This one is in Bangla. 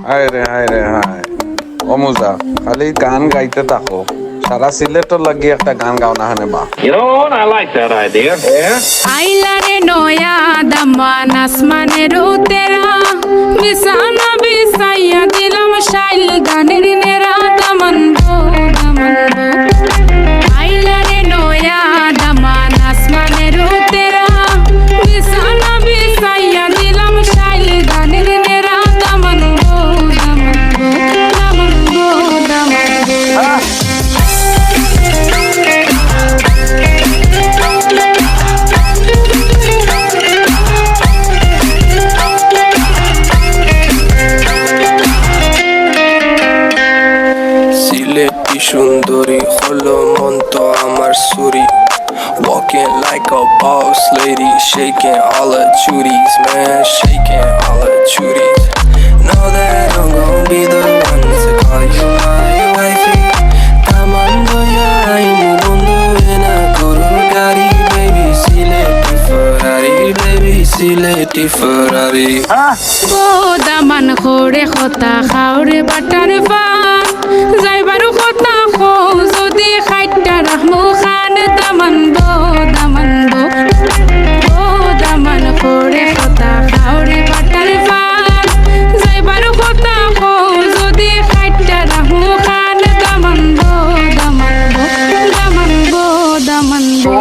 হায় রে হায় রে হায় অমুজা খালি গান গাইতে থাকো সারা সিলেটর লাগি একটা গান গাও না হানে বা You know what? I like that idea. Yeah. আইলারে নয়া দামান আসমানের উতেরা বিছানা বিছাইয়া দিলাম শাইল গানের নেরা দামান গো দামান গো আইলারে নয়া দামান আসমানের উতেরা বিছানা বিছাইয়া দিলাম শাইল গানের নেরা দামান গো দামান গো দামান গো দামান গো সিলেটি সুন্দরী হলো মন তো আমার সুরি Walking like a boss lady, shaking all her chuties, man, shaking all her chuties. Know that I'm gon' be the one to call you my wifey. Tamando ya ainu bundu ena guru gari, baby, Sileti Ferrari, baby, Sileti Ferrari. O Daman খোরে খতা খাওরে butter পান যাইবারু খতা খো যদি খাইটা রাখমু খান দামান গো দামান গো ও দামান খোরে খতা খাওরে বাটার পান যাইবারু খতা খো যদি খাইটা রাখমু খান দামান গো দামান গো দামান গো দামান গো